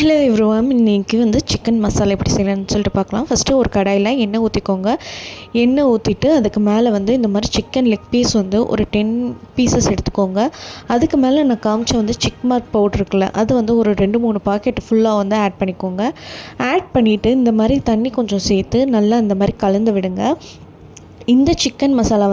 Hello everyone, இன்றைக்கி chicken masala எப்படி செய்யலாம்னு சொல்லிட்டு பார்க்கலாம். ஃபஸ்ட்டு ஒரு கடாயில் எண்ணெய் ஊற்றிக்கோங்க. எண்ணெய் ஊற்றிட்டு அதுக்கு மேலே இந்த மாதிரி சிக்கன் லெக் பீஸ் ஒரு 10 பீசஸ் எடுத்துக்கோங்க. அதுக்கு மேலே நான் காமிச்ச சிக் மார்க் பவுடர் இருக்குல்ல, அது ஒரு 2-3 பாக்கெட் ஃபுல்லாக ஆட் பண்ணிக்கோங்க. ஆட் பண்ணிவிட்டு இந்த மாதிரி தண்ணி கொஞ்சம் சேர்த்து நல்லா இந்த மாதிரி கலந்து விடுங்க. இந்த சிக்கன் மசாலா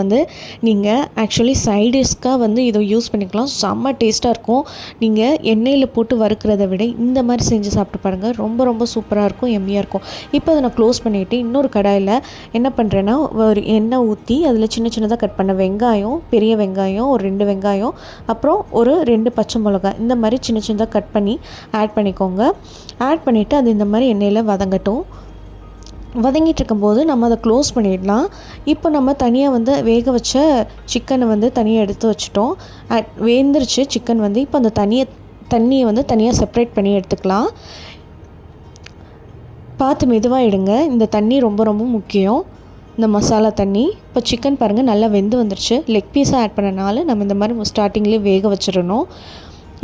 நீங்கள் ஆக்சுவலி சைடிஷ்க்காக இதை யூஸ் பண்ணிக்கலாம். செம்ம டேஸ்ட்டாக இருக்கும். நீங்கள் எண்ணெயில் போட்டு வறுக்கிறத விட இந்த மாதிரி செஞ்சு சாப்பிட்டு பாருங்கள். ரொம்ப ரொம்ப சூப்பராக இருக்கும், எம்மியாக இருக்கும். இப்போ அதை நான் க்ளோஸ் பண்ணிவிட்டு இன்னொரு கடாயில் என்ன பண்ணுறேன்னா, ஒரு எண்ணெய் ஊற்றி அதில் சின்ன சின்னதாக கட் பண்ண வெங்காயம், பெரிய வெங்காயம் ஒரு 2 வெங்காயம், அப்புறம் ஒரு 2 பச்சை மிளகாய், இந்த மாதிரி சின்ன சின்னதாக கட் பண்ணி ஆட் பண்ணிக்கோங்க. ஆட் பண்ணிவிட்டு அது இந்த மாதிரி எண்ணெயில் வதங்கட்டும். வதங்கிட்டு இருக்கும்போது நம்ம அதை க்ளோஸ் பண்ணிடலாம். இப்போ நம்ம தனியாக வேக வச்ச சிக்கனை தனியாக எடுத்து வச்சிட்டோம். வேந்துருச்சு சிக்கன். இப்போ அந்த தண்ணியை தனியாக செப்ரேட் பண்ணி எடுத்துக்கலாம். பார்த்து மெதுவாக எடுங்க. இந்த தண்ணி ரொம்ப ரொம்ப முக்கியம், இந்த மசாலா தண்ணி. இப்போ சிக்கன் பாருங்கள் நல்லா வெந்து வந்துருச்சு. லெக் பீஸாக ஆட் பண்ணனால நம்ம இந்த மாதிரி ஸ்டார்டிங்லேயே வேக வச்சிடணும்.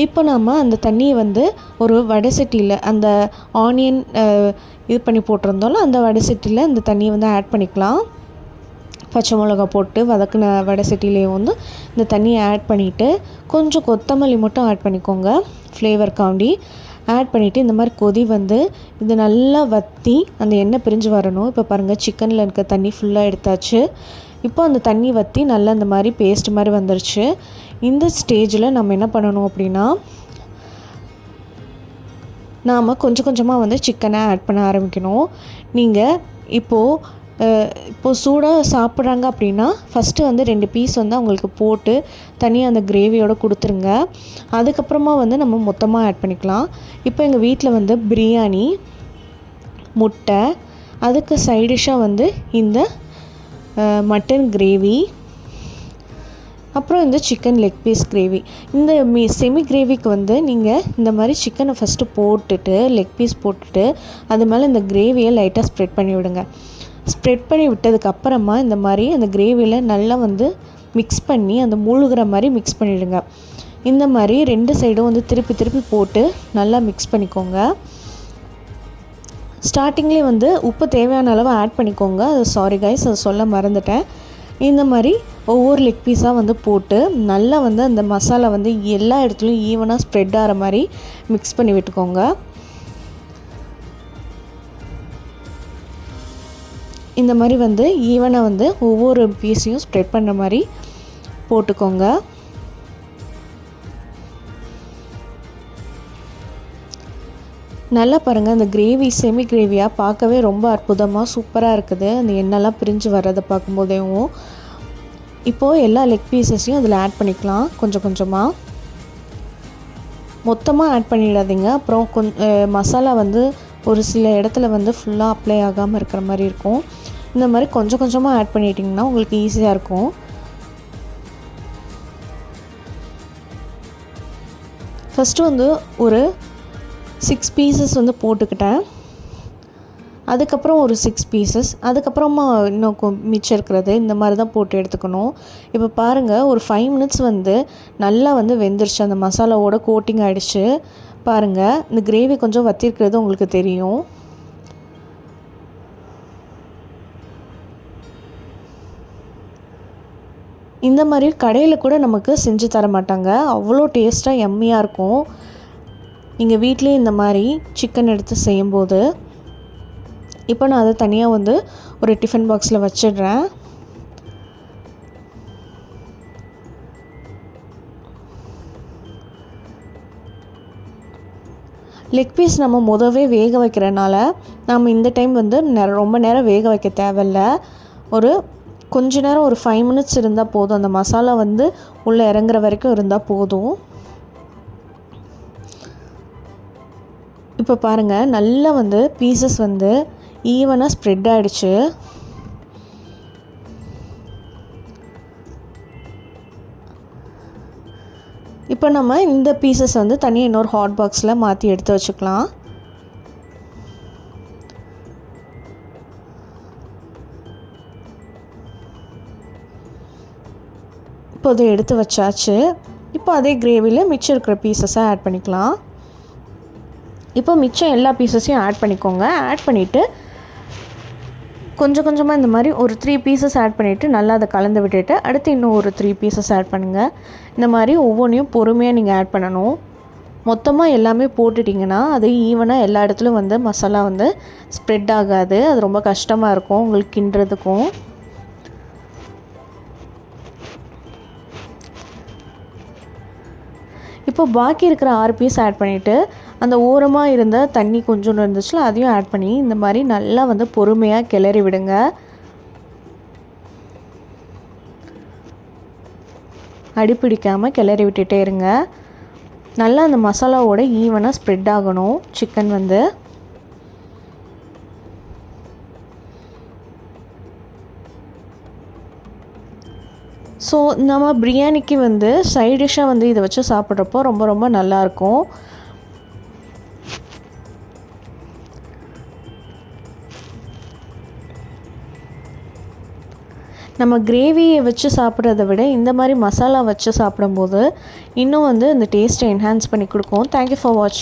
இப்போ நம்ம அந்த தண்ணியை ஒரு வடை சட்டியில், அந்த ஆனியன் இது பண்ணி போட்டிருந்தோம்ல, அந்த வடை சட்டியில் இந்த தண்ணியை ஆட் பண்ணிக்கலாம். பச்சை மிளகா போட்டு வதக்கின வடை சட்டிலேயும் இந்த தண்ணியை ஆட் பண்ணிவிட்டு கொஞ்சம் கொத்தமல்லி மட்டும் ஆட் பண்ணிக்கோங்க, ஃப்ளேவர்க்காண்டி. ஆட் பண்ணிவிட்டு இந்த மாதிரி கொதி இது நல்லா வற்றி அந்த எண்ணெய் பிரிஞ்சு வரணும். இப்போ பாருங்கள், சிக்கனில் இருக்க தண்ணி ஃபுல்லாக எடுத்தாச்சு. இப்போ அந்த தண்ணி வற்றி நல்லா இந்த மாதிரி பேஸ்ட் மாதிரி வந்துருச்சு. இந்த ஸ்டேஜில் நம்ம என்ன பண்ணணும் அப்படின்னா, நாம் கொஞ்சம் கொஞ்சமாக சிக்கனை ஆட் பண்ண ஆரம்பிக்கணும். நீங்கள் இப்போது சூடாக சாப்பிட்றாங்க அப்படின்னா ஃபஸ்ட்டு 2 பீஸ் அவங்களுக்கு போட்டு தனியாக அந்த கிரேவியோடு கொடுத்துருங்க. அதுக்கப்புறமா நம்ம மொத்தமாக ஆட் பண்ணிக்கலாம். இப்போ எங்கள் வீட்டில் பிரியாணி, முட்டை, அதுக்கு சைடிஷ்ஷாக இந்த மட்டன் கிரேவி, அப்புறம் இந்த சிக்கன் லெக் பீஸ் கிரேவி. இந்த செமி கிரேவிக்கு நீங்கள் இந்த மாதிரி சிக்கனை ஃபஸ்ட்டு போட்டுட்டு லெக் பீஸ் போட்டுட்டு அது மேலே இந்த கிரேவியை லைட்டாக ஸ்ப்ரெட் பண்ணி விடுங்க. ஸ்ப்ரெட் பண்ணி விட்டதுக்கப்புறமா இந்த மாதிரி அந்த கிரேவியில் நல்லா மிக்ஸ் பண்ணி அந்த மூழ்கிற மாதிரி மிக்ஸ் பண்ணிவிடுங்க. இந்த மாதிரி 2 சைடும் திருப்பி திருப்பி போட்டு நல்லா மிக்ஸ் பண்ணிக்கோங்க. ஸ்டார்டிங்லேயே உப்பு தேவையான அளவு ஆட் பண்ணிக்கோங்க. அது சாரி கைஸ், அது சொல்ல மறந்துட்டேன். இந்த மாதிரி ஒவ்வொரு லெக் பீஸாக போட்டு நல்லா அந்த மசாலா எல்லா இடத்துலையும் ஈவனாக ஸ்ப்ரெட் ஆகிற மாதிரி மிக்ஸ் பண்ணி விட்டுக்கோங்க. இந்த மாதிரி ஈவனாக ஒவ்வொரு பீஸையும் ஸ்ப்ரெட் பண்ணுற மாதிரி போட்டுக்கோங்க. நல்லா பாருங்கள், அந்த கிரேவி செமி கிரேவியாக பார்க்கவே ரொம்ப அற்புதமாக சூப்பராக இருக்குது. அந்த எண்ணெய்லாம் பிரிஞ்சு வர்றதை பார்க்கும்போதேவும். இப்போது எல்லா லெக் பீஸஸையும் அதில் ஆட் பண்ணிக்கலாம். கொஞ்சம் கொஞ்சமாக, மொத்தமாக ஆட் பண்ணிடாதீங்க. அப்புறம் மசாலா ஒரு சில இடத்துல ஃபுல்லாக அப்ளை ஆகாமல் இருக்கிற மாதிரி இருக்கும். இந்த மாதிரி கொஞ்சம் கொஞ்சமாக ஆட் பண்ணிட்டிங்கன்னா உங்களுக்கு ஈஸியாக இருக்கும். ஃபஸ்ட்டு ஒரு 6 பீசஸ் போட்டுக்கிட்டேன். அதுக்கப்புறம் ஒரு 6 பீசஸ், அதுக்கப்புறமா இன்னும் மிச்சம் இருக்கிறது இந்த மாதிரி தான் போட்டு எடுத்துக்கணும். இப்போ பாருங்கள், ஒரு 5 மினிட்ஸ் நல்லா வெந்துருச்சு. அந்த மசாலாவோட கோட்டிங் ஆகிடுச்சு. பாருங்கள், இந்த கிரேவி கொஞ்சம் வற்றிருக்கிறது உங்களுக்கு தெரியும். இந்த மாதிரி கடையில் கூட நமக்கு செஞ்சு தர மாட்டாங்க. அவ்வளோ டேஸ்ட்டாக எம்மியாக இருக்கும். நீங்கள் வீட்லேயே இந்த மாதிரி சிக்கன் எடுத்து செய்யும்போது. இப்போ நான் அதை தனியாக ஒரு டிஃபன் பாக்ஸில் வச்சிடுறேன். லெக் பீஸ் நம்ம முதவே வேக வைக்கிறனால நம்ம இந்த டைம் ரொம்ப நேரம் வேக வைக்க தேவையில்ல. கொஞ்ச நேரம் ஒரு 5 மினிட்ஸ் இருந்தால் போதும். அந்த மசாலா உள்ளே இறங்குற வரைக்கும் இருந்தால் போதும். இப்போ பாருங்கள், நல்லா பீசஸ் ஈவனாக ஸ்ப்ரெட் ஆகிடுச்சு. இப்போ நம்ம இந்த பீசஸ் தனியாக இன்னொரு ஹாட் பாக்ஸில் மாற்றி எடுத்து வச்சுக்கலாம். இப்போ அதை எடுத்து வச்சாச்சு. இப்போ அதே கிரேவியில் மிச்சம் இருக்கிற பீசஸை ஆட் பண்ணிக்கலாம். இப்போ மிச்சம் எல்லா பீசஸையும் ஆட் பண்ணிக்கோங்க. ஆட் பண்ணிவிட்டு கொஞ்சம் கொஞ்சமாக இந்த மாதிரி ஒரு 3 பீசஸ் ஆட் பண்ணிவிட்டு நல்லா அதை கலந்து விட்டுட்டு அடுத்து இன்னும் ஒரு 3 பீசஸ் ஆட் பண்ணுங்கள். இந்த மாதிரி ஒவ்வொன்றையும் பொறுமையாக நீங்கள் ஆட் பண்ணணும். மொத்தமாக எல்லாமே போட்டுட்டிங்கன்னா அது ஈவனாக எல்லா இடத்துலையும் வந்து மசாலா வந்து ஸ்ப்ரெட் ஆகாது. அது ரொம்ப கஷ்டமாக இருக்கும் உங்களுக்கு கிண்டுறதுக்கும். இப்போ பாக்கி இருக்கிற 6 பீஸ் ஆட் பண்ணிவிட்டு அந்த ஓரமாக இருந்த தண்ணி கொஞ்சோண்டு இருந்துச்சுல அதையும் ஆட் பண்ணி இந்த மாதிரி நல்லா வந்து பொறுமையாக கிளறி விடுங்க. அடிப்பிடிக்காமல் கிளறி விட்டுட்டே இருங்க. நல்லா அந்த மசாலாவோட ஈவனாக ஸ்ப்ரெட் ஆகணும் சிக்கன் வந்து. ஸோ நம்ம பிரியாணிக்கு வந்து சைட் டிஷ்ஷாக வந்து இதை வச்சு சாப்பிட்றப்போ ரொம்ப ரொம்ப நல்லாயிருக்கும். நம்ம கிரேவியை வச்சு சாப்பிட்றத விட இந்த மாதிரி மசாலா வச்சு சாப்பிடும்போது இன்னும் வந்து இந்த டேஸ்ட்டை என்ஹான்ஸ் பண்ணி கொடுக்கும். தேங்க்யூ ஃபார் வாட்சிங்.